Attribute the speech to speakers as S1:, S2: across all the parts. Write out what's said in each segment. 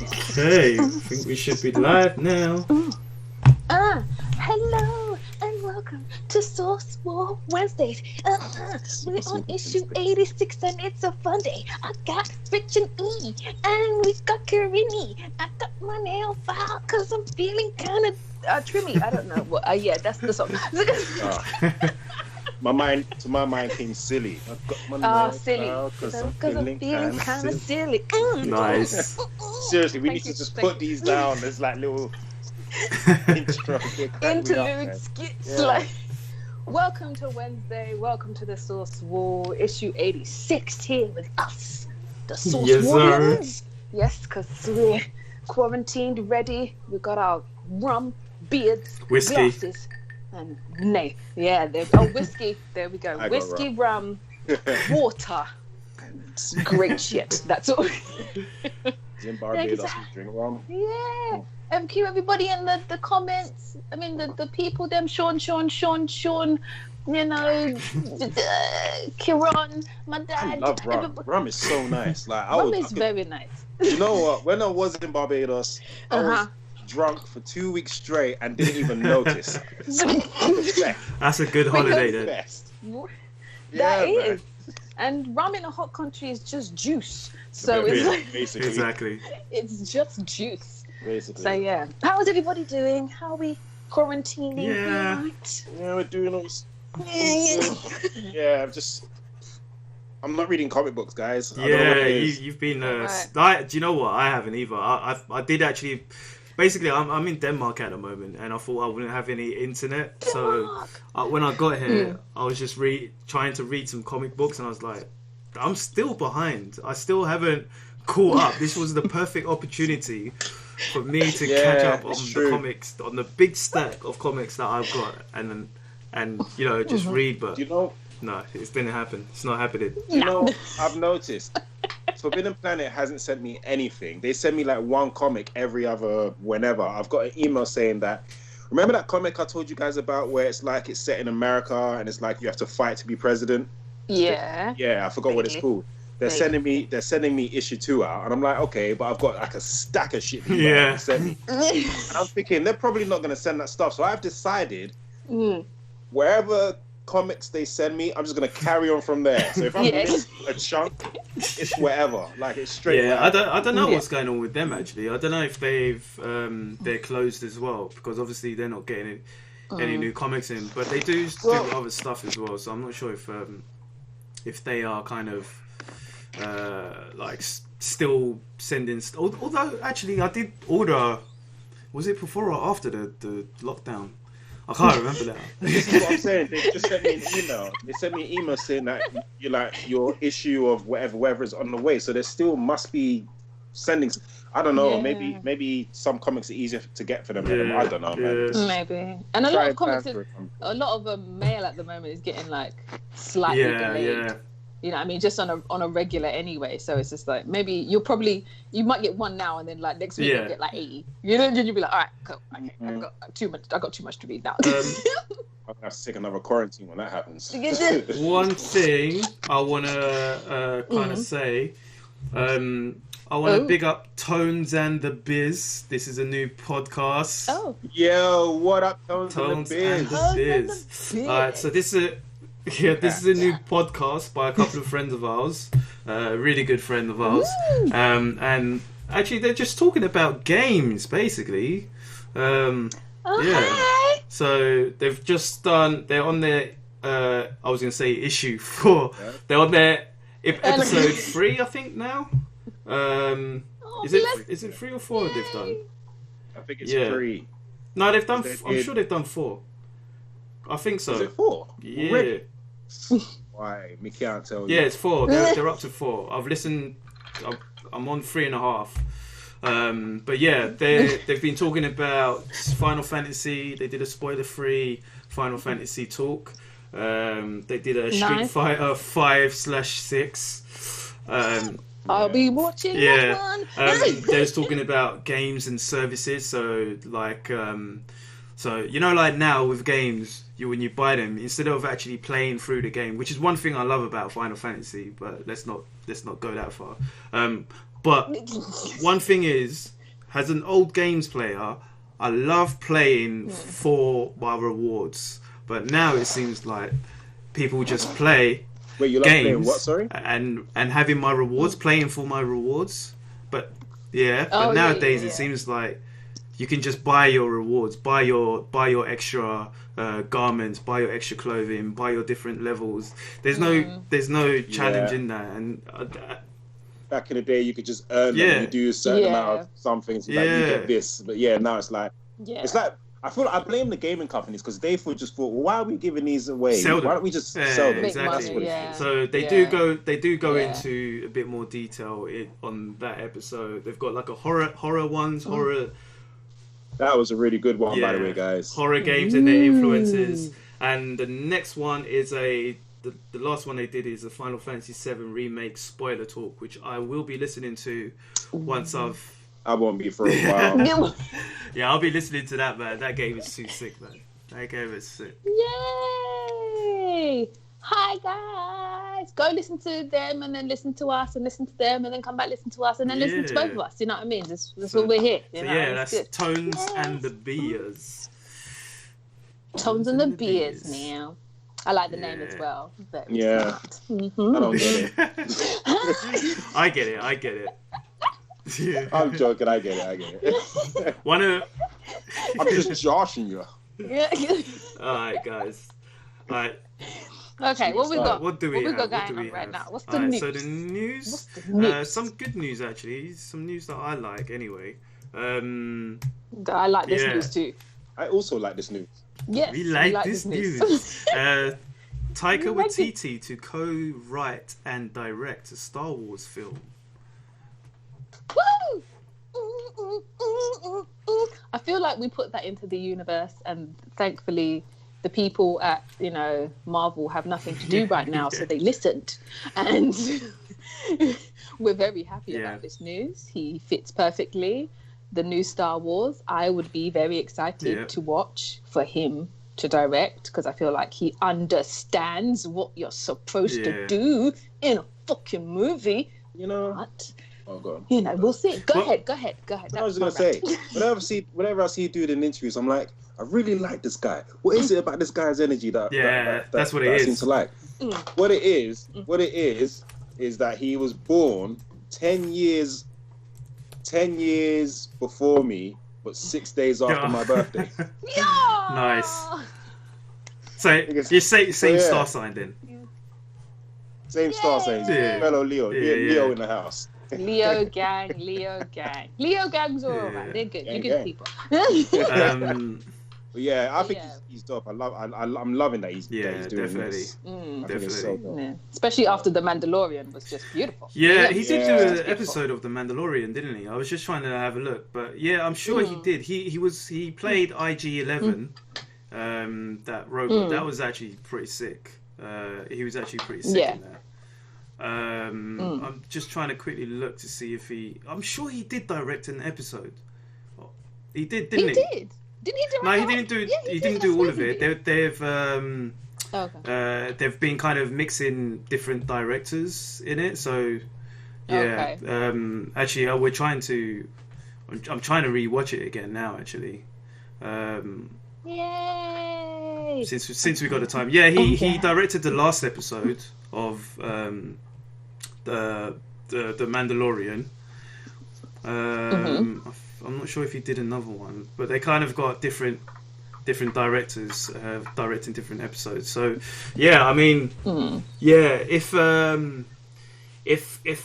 S1: Okay, I think we should be live now.
S2: Hello and welcome to Source War Wednesdays. We're on issue 86 and it's a fun day. I got Rich and E, and we've got Karini. I got my nail file because I'm feeling kind of trimmy. I don't know what. Yeah, that's the song.
S3: My mind came silly. I've got my nail
S2: silly.
S3: because I'm
S2: feeling kind of silly.
S1: Nice.
S3: Seriously, we need to just put these down as like little intro
S2: interlude skits. Like, welcome to Wednesday. Welcome to the Source War issue 86 here with us, the Source Warriors. Yes, because we're quarantined, ready. We got our rum, beards,
S1: whiskey.
S2: glasses. And whiskey. There we go. Whiskey, rum, water. It's great shit. That's all.
S3: Zimbabwe doesn't drink rum.
S2: Yeah. Cue everybody in the comments. I mean the people. Them Sean. You know, Kiran, my dad.
S3: I love rum. Rum is so nice. Like
S2: rum is very nice.
S3: You know what? When I was in Barbados, I was drunk for 2 weeks straight and didn't even notice.
S1: That's a good holiday then.
S2: That is. And rum in a hot country is just juice. So it's like,
S3: basically.
S1: Exactly.
S2: It's just juice.
S3: Basically.
S2: So yeah. How is everybody doing? How are we quarantining?
S1: Yeah.
S2: Right?
S3: Yeah, we're doing all this. Yeah, I'm not reading comic books, guys.
S1: Yeah, you've been. Do you know what? I haven't either. I did actually. Basically, I'm in Denmark at the moment, and I thought I wouldn't have any internet.
S2: Denmark.
S1: So when I got here, I was just trying to read some comic books, and I was like, I'm still behind. I still haven't caught up. This was the perfect opportunity for me to catch up on the comics, on the big stack of comics that I've got, and you know, just read. But
S3: no,
S1: it didn't happen. It's not happening.
S3: You know, I've noticed. Forbidden Planet hasn't sent me anything. They send me like one comic every other whenever. I've got an email saying that. Remember that comic I told you guys about where it's like it's set in America and it's like you have to fight to be president?
S2: Yeah.
S3: Yeah, I forgot what it's called. They're sending me issue 2 out, and I'm like, okay, but I've got like a stack of shit.
S1: Yeah.
S3: Send me. And I'm thinking they're probably not going to send that stuff. So I've decided wherever comics they send me, I'm just gonna carry on from there. So if I'm missing a chunk, it's whatever. Like it's straight.
S1: Yeah, I don't know what's going on with them actually. I don't know if they're closed as well, because obviously they're not getting any new comics in, but they do other stuff as well. So I'm not sure if they are kind of like still sending. Although actually I did order. Was it before or after the lockdown? I can't remember that.
S3: This is what I'm saying. They just sent me an email. They sent me an email saying that your issue of whatever is on the way. So there still must be sending. I don't know.
S2: Yeah.
S3: Maybe some comics are easier to get for them. Yeah. I don't know, man.
S2: Maybe. And a lot of comics, a lot of mail at the moment is getting like slightly delayed. Yeah. You know what I mean? Just on a regular anyway. So it's just like, maybe you might get one now and then like next week you'll get like 80. You know, and you'll be like, all right, cool. Okay, I got too much to read now.
S3: I'm gonna have to take another quarantine when that happens.
S1: One thing I wanna kind of say, I want to big up Tones and the Biz. This is a new podcast.
S2: Oh.
S3: Yo, what up, Tones and the Biz?
S1: All right, so this is a new podcast by a couple of friends of ours, a really good friend of ours, and actually they're just talking about games, basically. So they've just done. They're on their. I was going to say issue 4. They're on their episode 3, I think now. Is it 3 or 4 they've done?
S3: I think it's 3.
S1: No, they've done. I'm sure they've done 4. I think so.
S3: Is it 4?
S1: Yeah.
S3: Really? Why? Me can't tell you.
S1: Yeah, it's 4. They're up to 4. I've listened. I'm on 3.5. But yeah, they've been talking about Final Fantasy. They did a spoiler-free Final Fantasy talk. They did a Street Fighter 5/6.
S2: I'll be watching that one.
S1: They was talking about games and services. So like, so you know, like now with games, when you buy them, instead of actually playing through the game, which is one thing I love about Final Fantasy, but let's not go that far. But one thing is as an old games player, I love playing for my rewards. But now it seems like people just play
S3: Wait, you love
S1: games
S3: playing what, sorry?
S1: and having my rewards, playing for my rewards. But nowadays it seems like you can just buy your rewards, buy your extra garments, buy your extra clothing, buy your different levels. There's no challenge in that. And
S3: back in the day, you could just earn them. You do a certain amount of something, so like you get this. But now it's like I blame the gaming companies because they just thought, well, why are we giving these away? Why don't we just sell them?
S1: Exactly. So they do go into a bit more detail on that episode. They've got like a horror ones, horror.
S3: That was a really good one, by the way, guys.
S1: Horror games and their influences. And the next one is the last one they did is a Final Fantasy VII Remake spoiler talk, which I will be listening to once I won't be for a while. Yeah, I'll be listening to that, man. That game is too sick, man. That game is sick.
S2: Yay! Hi, guys. Go listen to them and then listen to us and listen to them and then come back listen to us and then listen to both of us. You know what I mean? That's what we're here. You know?
S1: That's good. Tones and the Beers.
S2: Tones and the Beers now. I like the name as well. Very
S3: smart. I don't get
S1: it. I get it.
S3: Yeah. I'm joking. I get it. I'm just joshing you.
S1: All right, guys. All right.
S2: Okay, what we got?
S1: What do we have?
S2: Going on right now? What's the news?
S1: So the news. Some good news actually. Some news that I like anyway.
S2: I like this news too.
S3: I also like this news.
S2: Yes,
S1: we like this news. Taika Waititi to co-write and direct a Star Wars film.
S2: Woo! I feel like we put that into the universe, and thankfully, the people at Marvel have nothing to do right now, so they listened, and we're very happy about this news. He fits perfectly. The new Star Wars, I would be very excited to watch for him to direct, because I feel like he understands what you're supposed to do in a fucking movie. What?
S3: Oh god.
S2: We'll see. Go ahead.
S3: I was gonna say, whenever I see you do it in interviews, I'm like, I really like this guy. What is it about this guy's energy
S1: that's what it is.
S3: I seem to like? What it is that he was born 10 years before me, but 6 days after my birthday.
S1: Nice. So you say same star sign then.
S3: Same star sign. Fellow Leo. Leo in the house.
S2: Leo gang. Leo gangs are alright. They're good. You're good people.
S3: But I think he's dope. I'm loving that he's doing
S1: definitely.
S3: this.
S1: Definitely.
S3: So
S2: especially after the Mandalorian was just beautiful.
S1: Yeah, he did do an episode of the Mandalorian, didn't he? I was just trying to have a look, but I'm sure he did. He played IG-11, that robot. That was actually pretty sick. He was actually pretty sick in that. I'm just trying to quickly look to see if I'm sure he did direct an episode. He did, didn't he?
S2: He did. Didn't he direct?
S1: No, he didn't do. He didn't do all of it. They've been kind of mixing different directors in it. So actually, we're trying to. I'm trying to rewatch it again now. Actually.
S2: Yay!
S1: Since we got the time, he directed the last episode of the Mandalorian. I'm not sure if he did another one, but they kind of got different directors directing different episodes. So if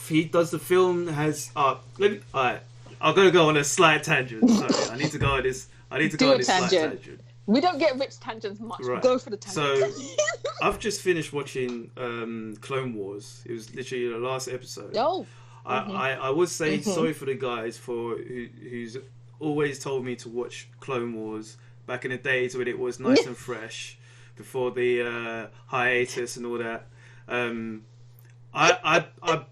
S1: he does the film I'm gonna go on a slight tangent. Sorry, I need to go on this. Slight tangent.
S2: We don't get rich tangents much. Right. Go for the tangent.
S1: So, I've just finished watching Clone Wars. It was literally the last episode.
S2: Oh.
S1: I would say sorry for the guys who's always told me to watch Clone Wars back in the days when it was nice and fresh before the hiatus and all that. I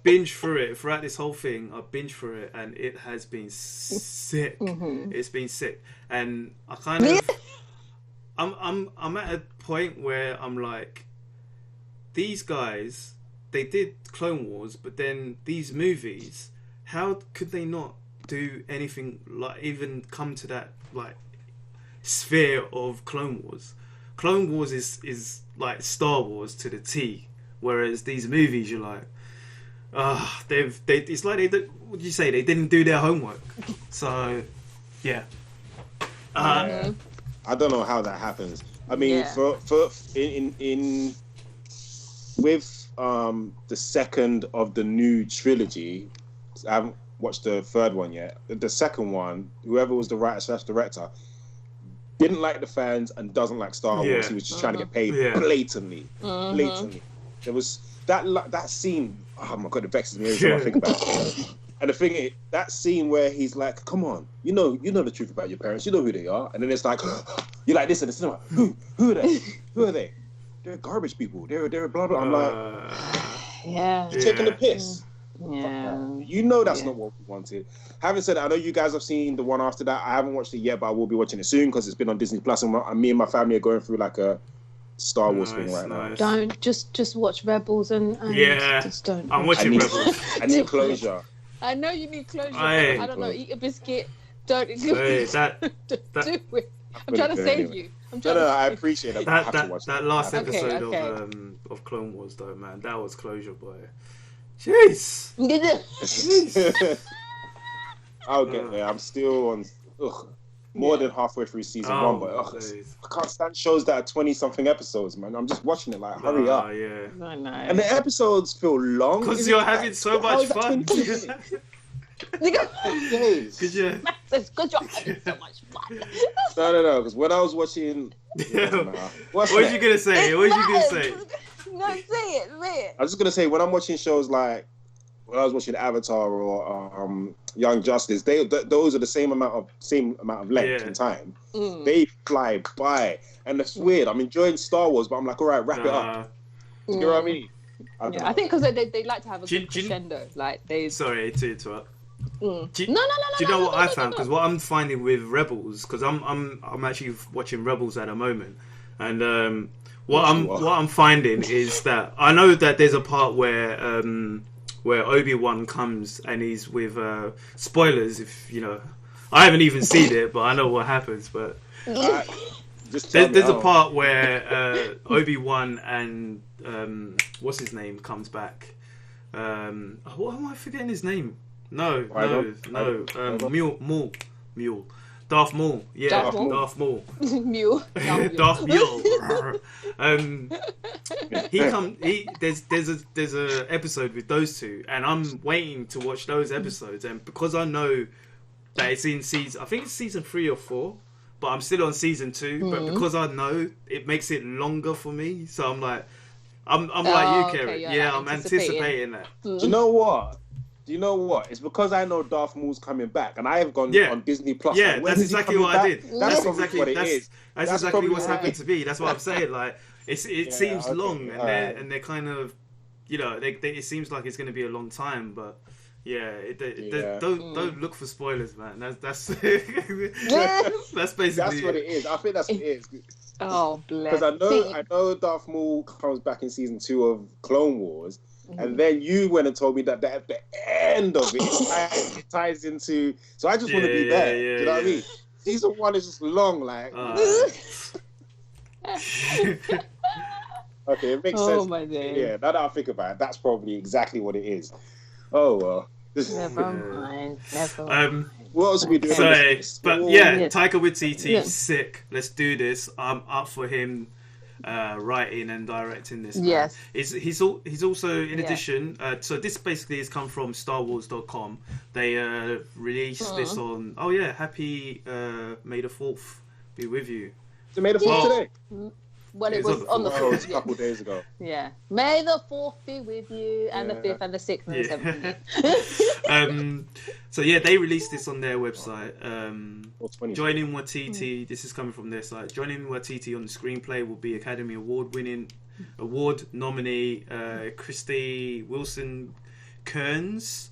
S1: binged through it throughout this whole thing. I binged through it and it has been sick. It's been sick, and I kind of I'm at a point where I'm like, these guys, they did Clone Wars, but then these movies, how could they not do anything like even come to that like sphere of Clone Wars. Clone Wars is like Star Wars to the T, whereas these movies you're like, it's like what do you say? They didn't do their homework. So, yeah.
S3: I don't know how that happens. I mean, for in with the second of the new trilogy, I haven't watched the third one yet. The second one, whoever was the writer/director, didn't like the fans and doesn't like Star Wars. He was just trying to get paid blatantly. There was that scene. Oh my god, it vexes me every time I think about it. And the thing is, that scene where he's like, "Come on, you know the truth about your parents. You know who they are." And then it's like, you're like this in the cinema. Who are they? Who are they? They're garbage people. They're blah blah. I'm like, you're taking the piss.
S2: Yeah.
S3: You know that's not what we wanted. Having said that, I know you guys have seen the one after that. I haven't watched it yet, but I will be watching it soon because it's been on Disney Plus, and me and my family are going through like a Star Wars thing right now.
S2: Don't just watch Rebels and just don't.
S1: I'm watching Rebels.
S3: I need closure.
S2: I know you need closure. I don't know. Eat a biscuit. Don't do it. Do it. I'm trying to save you.
S3: I appreciate it.
S1: That last episode of Clone Wars, though, man, that was closure, boy. Jeez.
S3: I'll get there. I'm still on more than halfway through season one, but I can't stand shows that are 20-something episodes, man. I'm just watching it like, hurry up.
S2: I know.
S3: And the episodes feel long.
S1: Because you're having so much fun.
S2: Because you're having so much fun.
S3: No. Because when I was watching...
S1: What are you going to say? What are you going to say?
S2: No, say it.
S3: I was just going to say, when I'm watching shows like... When I was watching Avatar or Young Justice, those are the same amount of length and time. They fly by, and it's weird. I'm enjoying Star Wars, but I'm like, all right, wrap it up. You know what I mean?
S2: I think because they like to have a good crescendo. Like they.
S1: Sorry to interrupt.
S2: No.
S1: Do you know what I found? Because what I'm finding with Rebels, because I'm actually watching Rebels at the moment, and what I'm finding is that I know that there's a part where Obi-Wan comes and he's with spoilers. If you know, I haven't even seen it, but I know what happens. But there's a part where Obi-Wan and what's his name comes back. What am I forgetting his name? No. Mule. Darth Maul. Yeah, Darth Maul.
S2: Mule.
S1: Darth Mule. There's a episode with those two, and I'm waiting to watch those episodes. And because I know that it's in season, I think it's season 3 or 4, but I'm still on season 2. But because I know, it makes it longer for me. So I'm like, I'm like you, Karen. Yeah, I'm anticipating that.
S3: Do you know what? It's because I know Darth Maul's coming back, and I have gone on Disney Plus.
S1: Yeah, like, that's exactly what I did.
S3: That's exactly what it is.
S1: That's exactly what's happened to me. That's what I'm saying. Like, it seems long, and they're kind of, you know, it seems like it's going to be a long time, but don't look for spoilers, man. That's that's basically
S3: that's what it is. I think that's what it is.
S2: Oh, bless.
S3: Because I know Darth Maul comes back in season 2 of Clone Wars. And then you went and told me that at the end of it ties into. So I just want to be there. Do you know what I mean? Season 1 is just long, like. Okay, it makes sense.
S2: My day.
S3: Yeah, now that I think about it, that's probably exactly what it is. Oh well.
S2: Never mind.
S3: What else are we doing?
S1: Taika Waititi, sick. Let's do this. I'm up for him. Writing and directing this.
S2: Yes.
S1: He's also in addition. So this basically has come from StarWars.com. They released this on. Oh yeah, happy May the 4th be with you.
S3: So May the 4th today.
S2: Well, it was on the 4th.
S3: A couple of days ago.
S2: Yeah. May the 4th be with you, and the 5th and the 6th and the 7th.
S1: So they released this on their website. Joining Waititi, this is coming from their site. Joining Waititi on the screenplay will be Academy Award nominee Christy Wilson Kearns.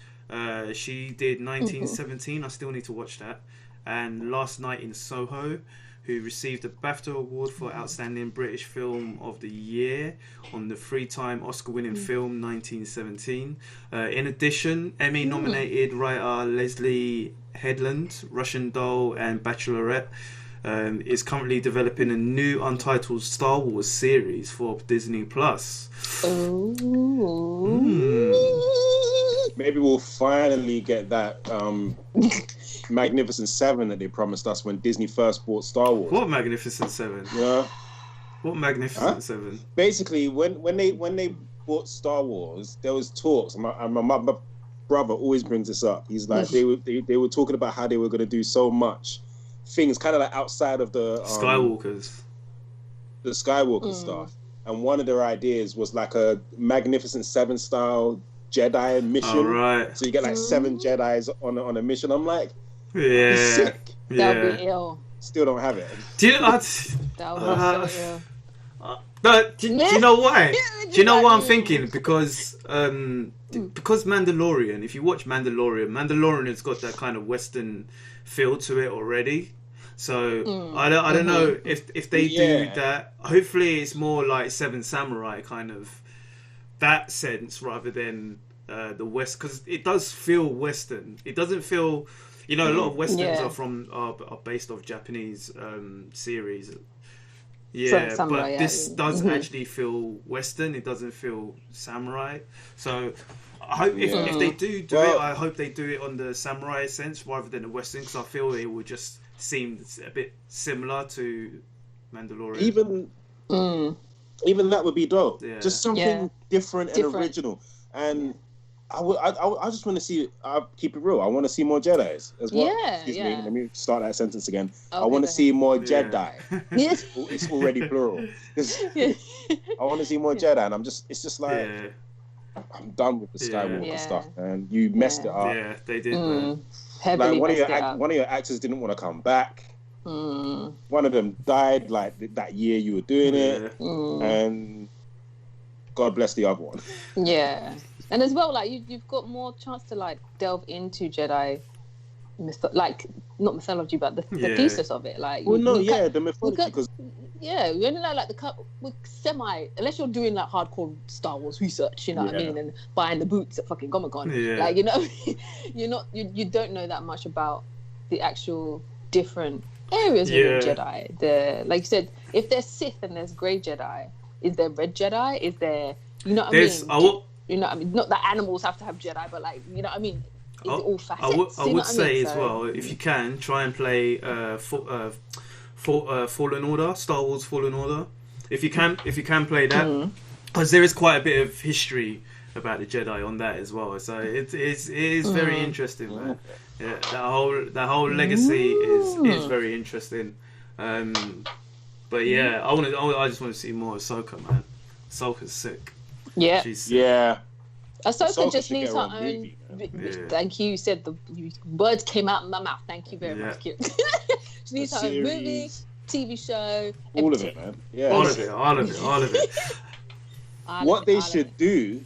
S1: She did 1917. I still need to watch that. And Last Night in Soho, who received the BAFTA Award for Outstanding British Film of the Year on the 3-time Oscar-winning film 1917. In addition, Emmy-nominated writer Leslie Headland, Russian Doll, and Bachelorette, is currently developing a new untitled Star Wars series for Disney Plus.
S3: Maybe we'll finally get that Magnificent Seven that they promised us when Disney first bought Star Wars.
S1: What Magnificent Seven?
S3: Yeah.
S1: What Magnificent Seven?
S3: Basically, when they bought Star Wars, there was talks. My brother always brings this up. He's like, they were talking about how they were going to do so much things, kind of like outside of the
S1: Skywalkers,
S3: stuff. And one of their ideas was like a Magnificent Seven style Jedi mission.
S1: Right.
S3: So you get like 7 Jedis on a mission. I'm like,
S1: yeah,
S3: sick.
S2: That'll be ill.
S3: Still don't have it.
S1: Do you know?
S2: That'll be so ill.
S1: But do you know why? Do you know what I'm thinking? Because Mandalorian. If you watch Mandalorian has got that kind of Western feel to it already. So I don't know if they do that. Hopefully, it's more like Seven Samurai kind of that sense rather than the West, because it does feel Western. It doesn't feel, a lot of Westerns are based off Japanese series. Yeah,
S2: samurai,
S1: but this does actually feel Western. It doesn't feel samurai. So I hope if they do it, I hope they do it on the samurai sense rather than the Western, because I feel it will just seem a bit similar to Mandalorian.
S3: Even that would be dope.
S1: Yeah.
S3: Just something different and original. And I just want to see. I'll keep it real. I want to see more Jedis as well. Excuse me. Let me start that sentence again. Okay, I want to see more Jedi.
S2: Yes.
S3: It's already plural. I want to see more Jedi, and it's just like I'm done with the Skywalker stuff, and you messed it up.
S1: Yeah, they did. Man.
S3: Like one of your actors didn't want to come back. One of them died like that year you were doing it, and God bless the other one.
S2: Yeah. And as well, like you've got more chance to like delve into Jedi, not mythology, but the thesis of it. Like,
S3: the mythology, because
S2: you only know like unless you're doing like hardcore Star Wars research, what I mean, and buying the boots at fucking Comic-Con. Like you don't know that much about the actual different areas within Jedi. Like you said, if there's Sith and there's Grey Jedi, is there Red Jedi? Is there what I mean? Not that animals have to have Jedi, but like, what I mean? Is it all facets?
S1: I would say as well, if you can, try and play Fallen Order, Star Wars Fallen Order. If you can play that, because there is quite a bit of history about the Jedi on that as well. So it is very interesting, man. Yeah, that whole legacy is very interesting. But yeah, I just want to see more Ahsoka, man. Ahsoka's sick.
S2: Yeah. Ahsoka just needs her own. Thank you. You said the words came out in my mouth. Thank you very much, Kip. She needs her own movie, TV show,
S3: all of it, man. Yeah,
S1: all of it.
S3: What they should do.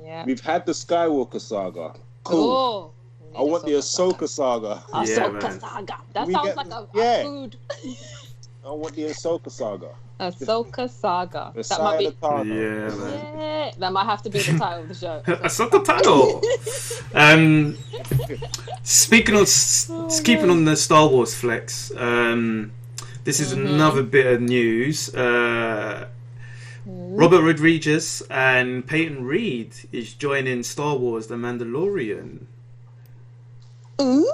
S2: Yeah.
S3: We've had the Skywalker saga. Cool. I want the Ahsoka saga.
S2: Ahsoka saga. That sounds like a food.
S3: I want the Ahsoka saga.
S2: Ahsoka saga.
S3: That might be.
S2: Man. That might have to be the title of the show.
S1: Ahsoka title. Keeping on the Star Wars flex. This is another bit of news. Robert Rodriguez and Peyton Reed is joining Star Wars: The Mandalorian.
S2: Ooh.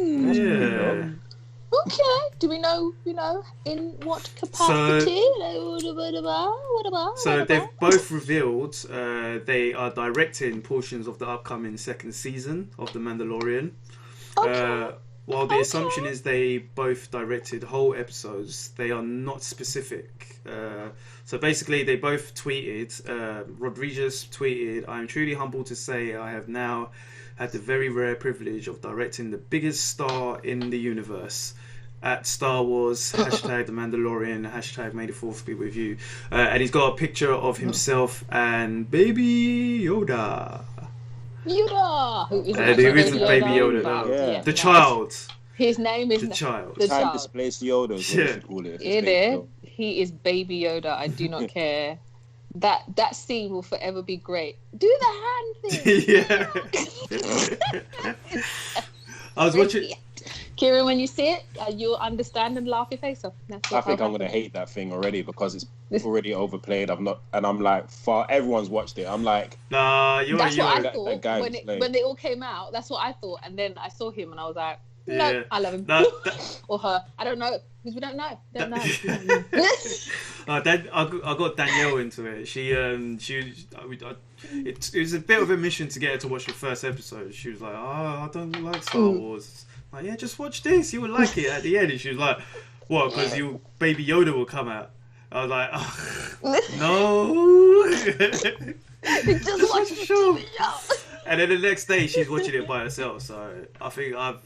S1: Yeah.
S2: Okay. Do we know, in what capacity?
S1: So they've both revealed they are directing portions of the upcoming second season of The Mandalorian.
S2: Okay.
S1: While the assumption is they both directed whole episodes, they are not specific. So basically, they both tweeted. Rodriguez tweeted, "I am truly humbled to say I have now had the very rare privilege of directing the biggest star in the universe. At Star Wars, hashtag The Mandalorian, hashtag May the Fourth be with you." And he's got a picture of himself and Baby Yoda.
S2: Who is
S1: Baby Yoda? No. The child.
S2: His name is
S1: the child.
S2: The
S3: Time
S2: child.
S3: displaced Yoda. Is what you call it.
S2: He is Baby Yoda. I do not care that scene will forever be great. Do the hand thing.
S1: Yeah. I was watching.
S2: Kieran, when you see it, you'll understand and laugh your face off.
S3: I think I'm gonna hate that thing already because it's already overplayed. I'm like, everyone's watched it. I'm like,
S1: nah,
S2: that's what I thought
S3: that
S2: when they all came out. That's what I thought, and then I saw him, and I was like, no,
S1: yeah.
S2: I love him. Or her. I don't know because we don't know.
S1: I got Danielle into it. It was a bit of a mission to get her to watch the first episode. She was like, "Oh, I don't like Star Wars." I'm like, yeah, just watch this. You will like it at the end. And she was like, "What? Because Baby Yoda will come out." I was like, oh, "No."
S2: just watch the show.
S1: And then the next day, she's watching it by herself. So I think I've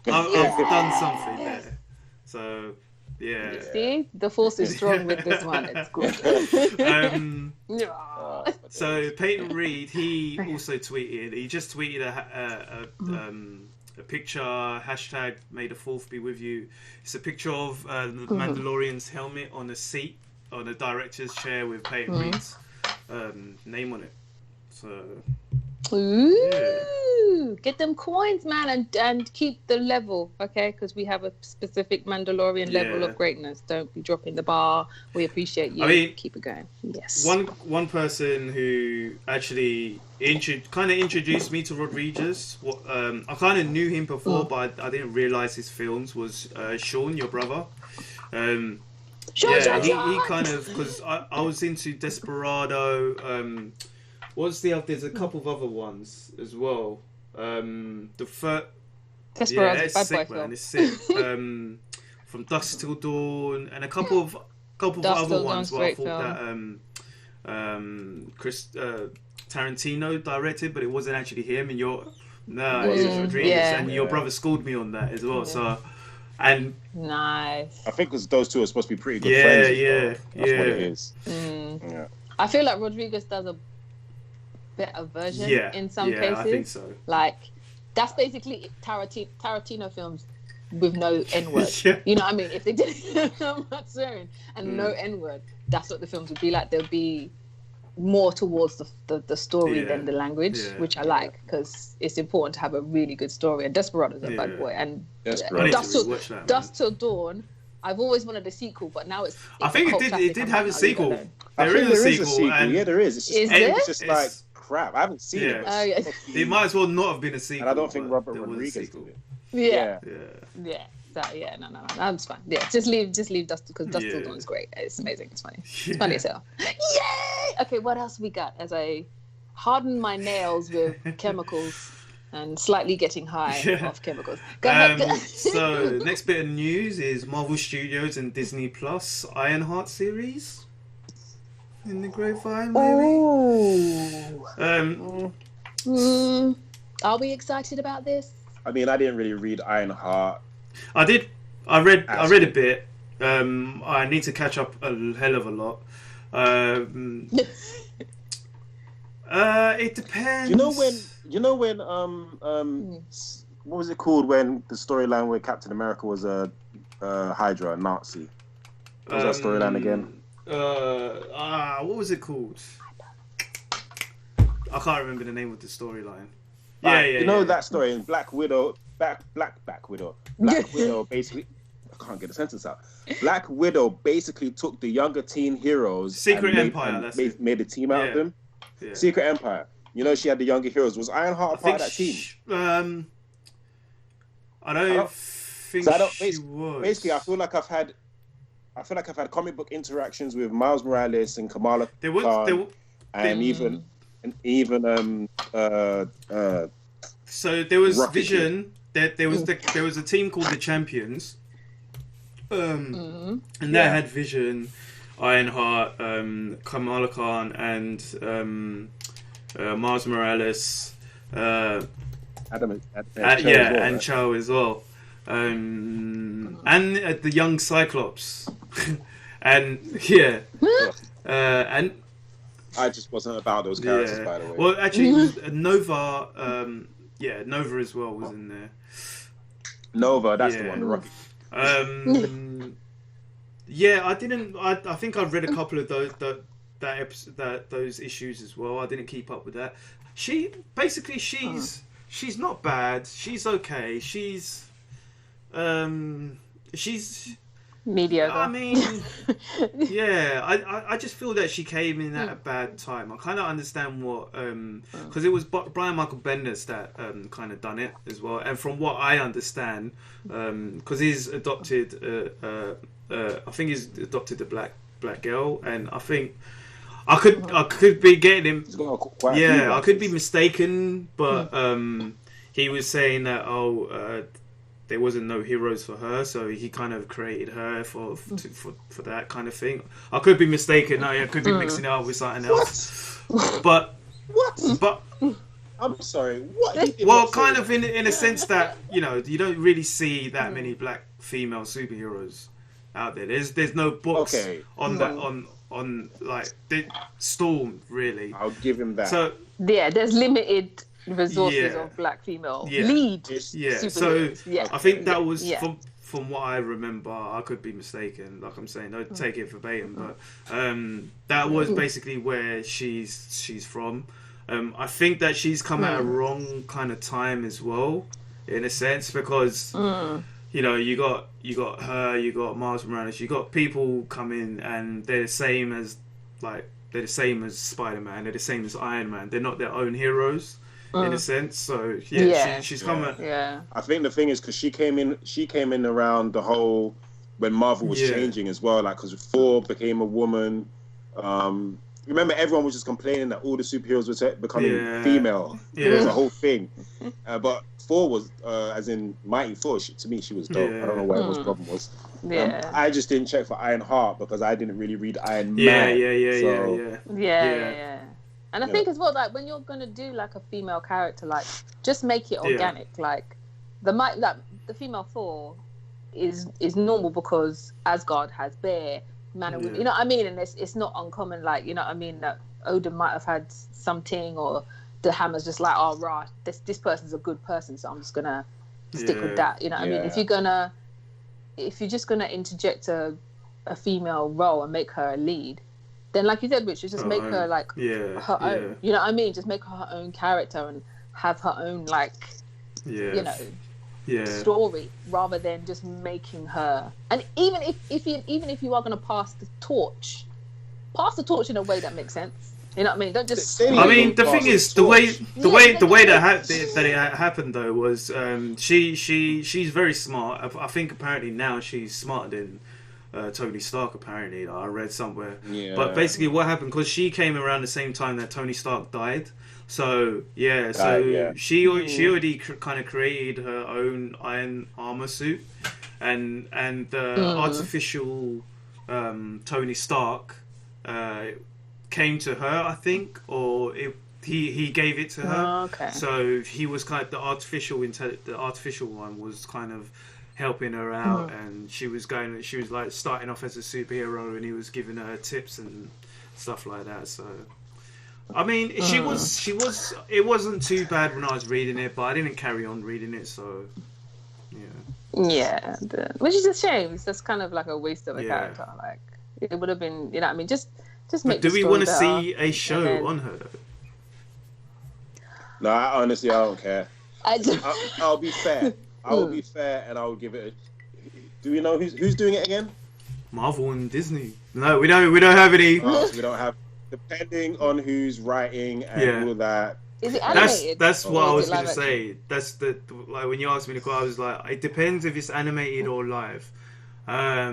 S1: done something there. So. Yeah.
S2: See, the force is strong with this one. It's good.
S1: So Peyton Reed, he also tweeted. He just tweeted a picture. Hashtag May the Fourth be with you. It's a picture of the Mandalorian's helmet on a seat on a director's chair with Peyton Reed's name on it. So.
S2: Ooh,
S1: yeah.
S2: Get them coins, man, and keep the level, okay? Because we have a specific Mandalorian level of greatness. Don't be dropping the bar. We appreciate you. I mean, keep it going. Yes.
S1: One person who actually kind of introduced me to Rodriguez. I kind of knew him before, but I didn't realize his films was Sean, your brother. Sean. He kind of, because I was into Desperado. There's a couple of other ones as well. The first,
S2: Desperado's
S1: it's sick, man. It's sick. From Dusk Till Dawn, and a couple of other ones where I thought that Chris Tarantino directed, but it wasn't actually him. And it was Rodriguez, and your brother schooled me on that as well. So. And
S2: nice.
S3: I think because those two are supposed to be pretty good friends. That's what it is.
S2: Yeah. I feel like Rodriguez does a better version in some cases.
S1: I think so.
S2: Like that's basically Tarantino films with no N-word. You know what I mean? If they did I'm not swearing, and no N-word, that's what the films would be like. They'll be more towards the story than the language, which I like because it's important to have a really good story. And Desperado's a bad boy, and Dusk Till Dawn. I've always wanted a sequel, but now it's
S1: I think it did have a sequel. There is a sequel.
S3: Yeah, there is. It's just like crap. I haven't seen it.
S1: It might as well not have been a sequel.
S3: And I don't think Robert Rodriguez did it.
S2: Yeah. No, that's fine. Yeah, just leave Dust because Dust Till Dawn is great. It's amazing. It's funny. It's funny as hell. Yay! Okay, what else we got? As I harden my nails with chemicals and slightly getting high off chemicals. Go ahead.
S1: So next bit of news is Marvel Studios and Disney Plus Ironheart series in the grapevine, maybe.
S2: Are we excited about this?
S3: I mean, I didn't really read Ironheart.
S1: I did. I read a bit. I need to catch up a hell of a lot. It depends.
S3: You know when what was it called when the storyline where Captain America was a Hydra, a Nazi? What was that storyline again?
S1: What was it called? I can't remember the name of the storyline. You know that story in Black Widow. Black Widow basically. I can't get the sentence out.
S3: Black Widow basically took the younger teen heroes.
S1: Secret Empire.
S3: Made a team out of them. Yeah. Secret Empire. You know, she had the younger heroes. Was Ironheart a part of that team?
S1: I don't think she was.
S3: Basically, I feel like I've had comic book interactions with Miles Morales and Kamala Khan, and even
S1: so there was
S3: Rocket
S1: Vision. There was a team called the Champions, and they had Vision, Ironheart, Kamala Khan, and Miles Morales, and Cho as well, and the young Cyclops, and and
S3: I just wasn't about those characters, by the way.
S1: Well, actually, Nova, Nova as well was in there.
S3: Nova, that's the one, the Rocket.
S1: I didn't. I think I've read a couple of those issues as well. I didn't keep up with that. She's not bad. She's okay. She's
S2: mediocre.
S1: I mean, yeah. I just feel that she came in at a bad time. I kind of understand what because it was Brian Michael Bendis that kind of done it as well. And from what I understand, because he's adopted, I think he's adopted a black girl, and I think I could be getting him. Yeah, I could be mistaken, but he was saying that there wasn't no heroes for her, so he kind of created her for that kind of thing. I could be mistaken. I could be mixing it up with something else. But
S3: I'm sorry. What?
S1: Well, kind of in a sense that you don't really see that many black female superheroes out there. There's no books on that on like Storm really.
S3: I'll give him that.
S1: So
S2: yeah, there's limited resources of black female lead.
S1: So I think that was from what I remember. I could be mistaken. Like I'm saying, don't take it verbatim, but that was basically where she's from. I think that she's come at a wrong kind of time as well, in a sense, because you got her, you got Miles Morales, you got people coming and they're the same as Spider-Man, they're the same as Iron Man. They're not their own heroes. In a sense, so she's coming.
S2: Yeah,
S3: I think the thing is because she came in around the whole when Marvel was changing as well, like because Thor became a woman. Remember, everyone was just complaining that all the superheroes were becoming female. It was a whole thing. But Thor was, as in Mighty Thor. To me, she was dope. I don't know what everyone's problem was. I just didn't check for Ironheart because I didn't really read Iron Man.
S2: Yeah. And I think as well, like when you're gonna do like a female character, like just make it organic. Like the female Thor is normal because Asgard has Bear, Man and Women. You know what I mean? And it's not uncommon. Like you know what I mean that Odin might have had something, or the Hammer's just like, oh right, this person's a good person, so I'm just gonna stick with that. You know what I mean? If you're just gonna interject a female role and make her a lead, then like you said, Richard, just make her like her own. You know what I mean? Just make her her own character and have her own story, rather than just making her. And even if you are going to pass the torch in a way that makes sense. You know what I mean? Don't just.
S1: I mean, the thing is, the way that it happened though was she's very smart. I think apparently now she's smarter than Tony Stark, apparently. I read somewhere. But basically what happened, because she came around the same time that Tony Stark died, she already kind of created her own iron armor suit, and artificial Tony Stark came to her, I think, or he gave it to her. So he was kind of the artificial one was kind of helping her out, and she was like starting off as a superhero, and he was giving her tips and stuff like that. So I mean, it wasn't too bad when I was reading it, but I didn't carry on reading it, so which is a shame. It's just kind of like a waste of a character. Like it would have been, you know what I mean, just make. But do we want to see a show on her?
S3: No, honestly, I don't care. I'll be fair. I will be fair, and I will give it. Do we know who's doing it again?
S1: Marvel and Disney. No, we don't have any.
S3: So we don't have. Depending on who's writing and all that.
S2: Is it animated?
S1: That's what I was going to say. That's like when you asked me the question, I was like, it depends if it's animated or live. I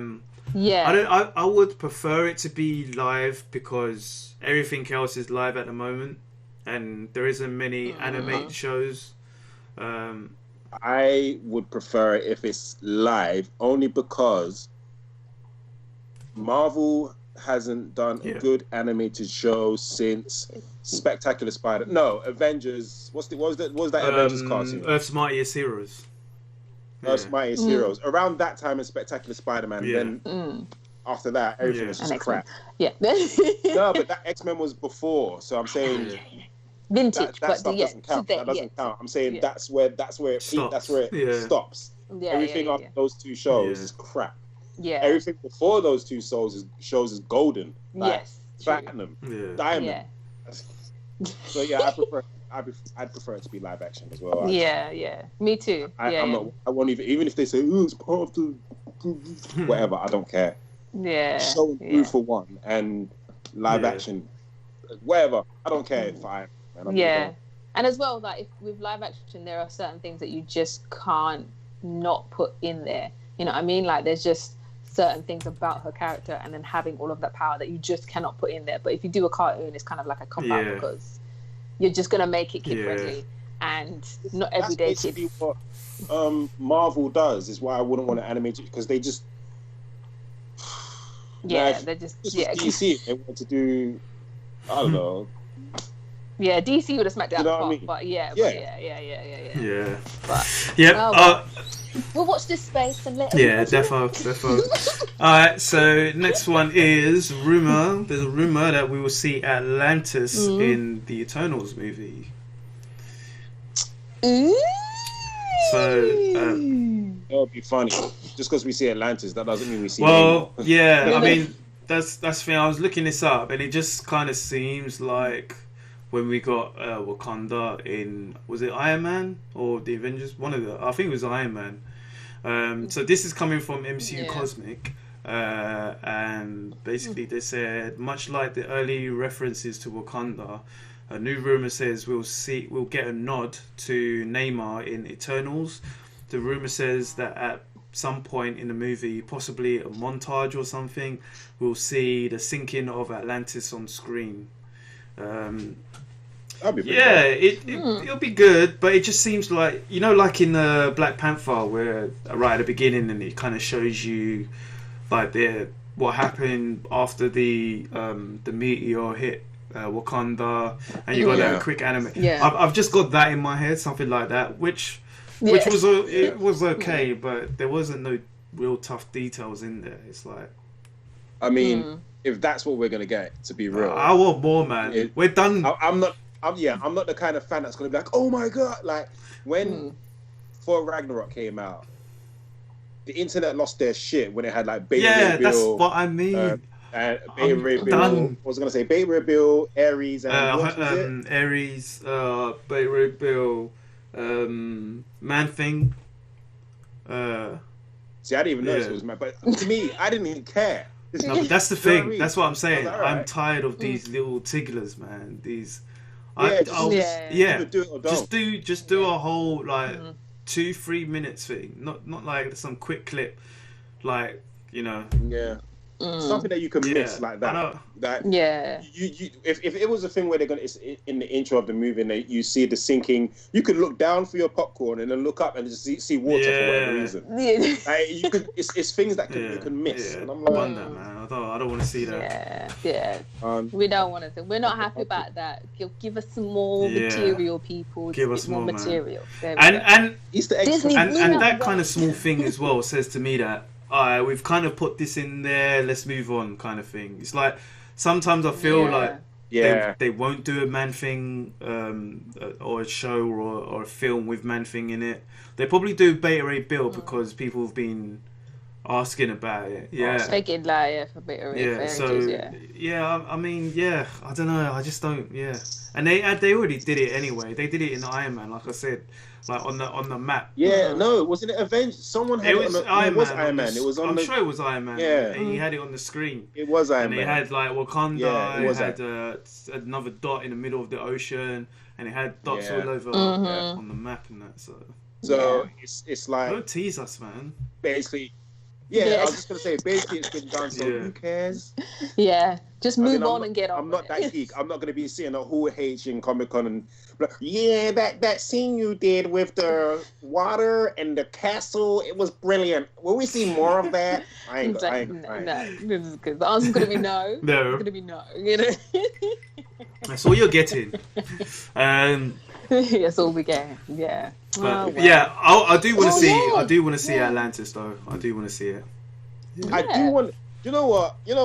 S1: would prefer it to be live because everything else is live at the moment, and there isn't many animated shows.
S3: I would prefer it if it's live, only because Marvel hasn't done a good animated show since Spectacular Spider. No, Avengers. What was that Avengers cartoon?
S1: Earth's Mightiest Heroes.
S3: Earth's Mightiest Heroes. Around that time in Spectacular Spider-Man, then after that, everything was just crap. No, but that X-Men was before, so I'm saying
S2: vintage.
S3: That stuff doesn't count. That doesn't count. I'm saying that's where it peaked. That's where it stops. Everything after those two shows is crap. Everything before those two shows is golden. platinum, diamond. Yeah. So yeah, I'd prefer it to be live action as well.
S2: Yeah, me too.
S3: I'm not. I won't even if they say, "Oh, it's part of the whatever." I don't care.
S2: Yeah.
S3: Show and prove for one, and live action, whatever. I don't care if I.
S2: And as well, like with live action, there are certain things that you just can't not put in there. You know what I mean? Like there's just certain things about her character, and then having all of that power that you just cannot put in there. But if you do a cartoon, it's kind of like a cop out because you're just gonna make it kid friendly, and not everyday kids.
S3: What Marvel does is why I wouldn't want to animate it, because they just
S2: they're just
S3: DC. They want to do, I don't know.
S2: Yeah, DC would have smacked it out the park, but yeah. But we'll watch this space and let.
S1: Yeah, defo. Alright, so next one is rumor. There's a rumor that we will see Atlantis in the Eternals movie. So
S3: that would be funny. Just because we see Atlantis, that doesn't mean we see.
S1: Well, I mean that's the thing. I was looking this up, and it just kind of seems like when we got Wakanda in, was it Iron Man or the Avengers? I think it was Iron Man. So this is coming from MCU Cosmic, and basically they said, much like the early references to Wakanda, a new rumor says we'll get a nod to Namor in Eternals. The rumor says that at some point in the movie, possibly a montage or something, we'll see the sinking of Atlantis on screen. It'll be good, but it just seems like, you know, like in Black Panther, where right at the beginning, and it kind of shows you like what happened after the meteor hit Wakanda, and you got that quick anime. I've just got that in my head, something like that, which was okay, but there wasn't no real tough details in there. It's like,
S3: I mean, if that's what we're gonna get, to be real,
S1: I want more, man. We're done.
S3: I'm not the kind of fan that's gonna be like, oh my god, like when Thor Ragnarok came out, the internet lost their shit when it had like Beta Ray Bill.
S1: That's what I mean.
S3: Beta Ray Bill. I was gonna say Beta Ray Bill, Ares, and what was it?
S1: Ares, Beta Ray Bill, Man Thing.
S3: See, I didn't even know it was Man, but to me, I didn't even care.
S1: No, but that's the thing. That's what I'm saying. Like, I'm tired of these little tigglers, man. These. Just do a whole like 2-3 minutes thing, not like some quick clip, like, you know.
S3: Something that you can miss like that. You if it was a thing where it's in the intro of the movie and you see the sinking, you could look down for your popcorn and then look up and just see water for whatever reason. Like, you could, it's things that you can miss. And I'm like,
S1: wonder, man. I don't want to see that.
S2: We don't want to. We're not happy about that. Give us some more material, people.
S1: Give us more material.
S2: And
S3: Easter eggs.
S1: And that kind of small thing as well says to me that we've kind of put this in there, let's move on, kind of thing. It's like sometimes I feel like they won't do a Man Thing or a show or a film with Man Thing in it. They probably do Beta Ray Bill because people have been asking about it.
S2: Taking for Beta Ray.
S1: I mean, I don't know. I just don't. And they already did it anyway. They did it in Iron Man, like I said. Like on the map.
S3: No, wasn't it Avengers? Someone had it on the... It was Iron Man. It was on
S1: sure it was Iron Man. And he had it on the screen.
S3: It was Iron Man.
S1: And it had like Wakanda. It had another dot in the middle of the ocean, and it had dots all over on the map and that.
S3: So it's like...
S1: Don't tease us, man.
S3: Basically... I was just going to say, basically it's been done, so who cares?
S2: Just move on and get on.
S3: I'm not that geek. I'm not going to be seeing a whole H in Comic-Con and that scene you did with the water and the castle, it was brilliant. Will we see more of that?
S2: No, because the answer's going to be no.
S1: No.
S2: It's going to be no. You know?
S1: That's all you're getting.
S2: That's all we get. Yeah.
S1: But, I do want to see. I do want to see Atlantis, though. I do want to see it.
S3: I do want. You know what? If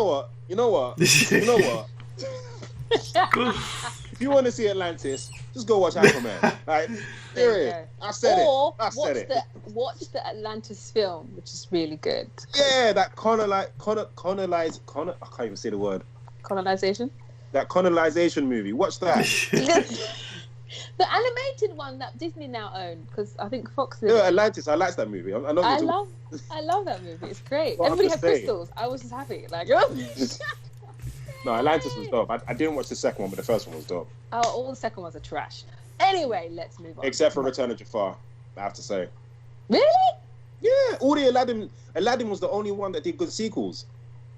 S3: you want to see Atlantis, just go watch Aquaman. Like, period. I said it.
S2: Watch the Atlantis film, which is really good.
S3: Yeah, that I can't even say the word.
S2: Colonization.
S3: That colonization movie. Watch that.
S2: The animated one that Disney now own, because I think Fox did.
S3: No, Atlantis. I like that movie. I love
S2: that movie. It's great.
S3: Well,
S2: Everybody had crystals. I was just happy. Like,
S3: no, Atlantis was dope. I didn't watch the second one, but the first one was dope.
S2: Oh, all the second ones are trash. Anyway, let's move on.
S3: Except for Return of Jafar, I have to say.
S2: Really?
S3: Yeah, all the Aladdin was the only one that did good sequels.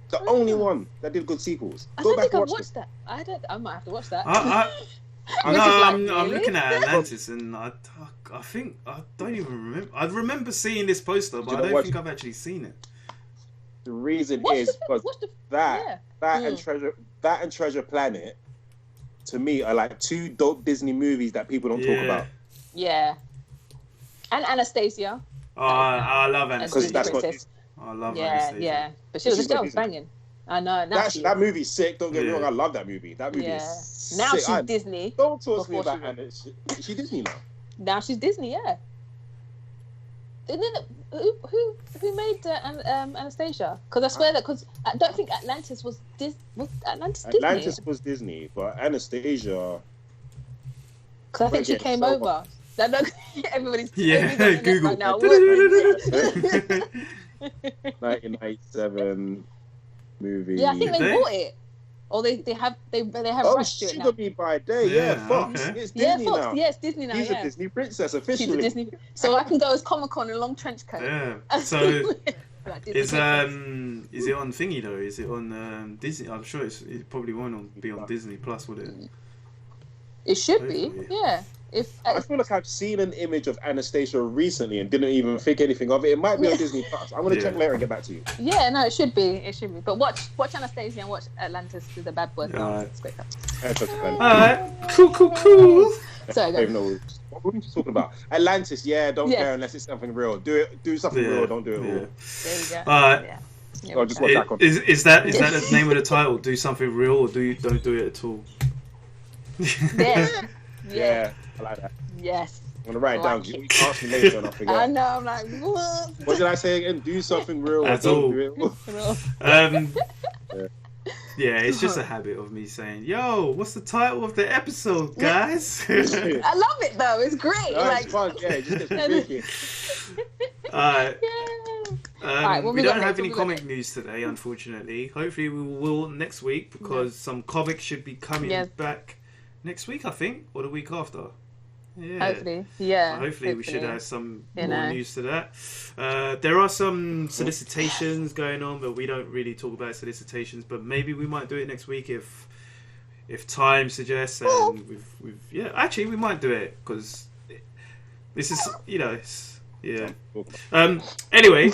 S3: The only one that did good sequels.
S2: I don't think I've watched that. I might have to watch that.
S1: I'm looking at Atlantis, and I think I don't even remember. I remember seeing this poster, but I don't think I've actually seen it.
S3: The reason is because that and Treasure Planet, to me, are like two dope Disney movies that people don't talk about.
S2: Yeah, and Anastasia.
S1: Oh, I love Anastasia.
S3: Because that's
S1: I love Anastasia.
S2: Yeah, but she was banging. I know.
S3: That movie's sick. Don't get me wrong. I love that movie. That movie is sick.
S2: Now she's Disney.
S3: Don't talk to me about Anna. She Disney now.
S2: Now she's Disney. Yeah. And then who made Anastasia? Because I swear because I don't think Atlantis was Disney.
S3: Atlantis was Disney, but Anastasia.
S2: Because I think she came over. Everybody's
S1: Google
S2: right now.
S3: 1997 movie.
S2: Yeah, I think they bought it, or they have rushed it now.
S3: Sugar Me by Day. Yeah, Fox. Okay. It's Disney now.
S2: Yeah, it's Disney now.
S3: She's a Disney princess officially.
S2: She's a Disney. So I can go as Comic-Con in a long trench coat.
S1: Yeah. So is it on thingy though? Is it on Disney? I'm sure it probably won't be on Disney Plus, would it?
S2: It should be. Yeah.
S3: I feel like I've seen an image of Anastasia recently and didn't even think anything of it. It might be on Disney Plus. I'm going to check later and get back to you.
S2: Yeah, no, it should be. It should be. But watch Anastasia and watch Atlantis to the bad boy. It's great.
S1: Alright. Cool.
S2: Sorry,
S3: I don't even know what are we talking about. Atlantis, don't care unless it's something real. Do something real, don't do it all.
S2: There you go.
S1: Alright.
S3: I'll just watch that.
S1: Is that the name of the title? Do something real or don't do it at all?
S2: Yeah.
S3: I like that.
S2: Yes.
S3: I'm going to write it down. You ask me later and I forget.
S2: I know, I'm like, what?
S3: What did I say again? Do something real or don't do it.
S1: Yeah, it's just a habit of me saying, yo, what's the title of the episode, guys?
S2: I love it though, it's great.
S3: No, it's fun, it just gets me thinking.
S1: We don't have any comic news today, unfortunately. Hopefully we will next week, because some comics should be coming back next week, I think, or the week after. Yeah.
S2: Hopefully, yeah.
S1: Hopefully we should have some more news to that. There are some solicitations going on, but we don't really talk about solicitations. But maybe we might do it next week if time suggests. And actually we might do it because this is Anyway,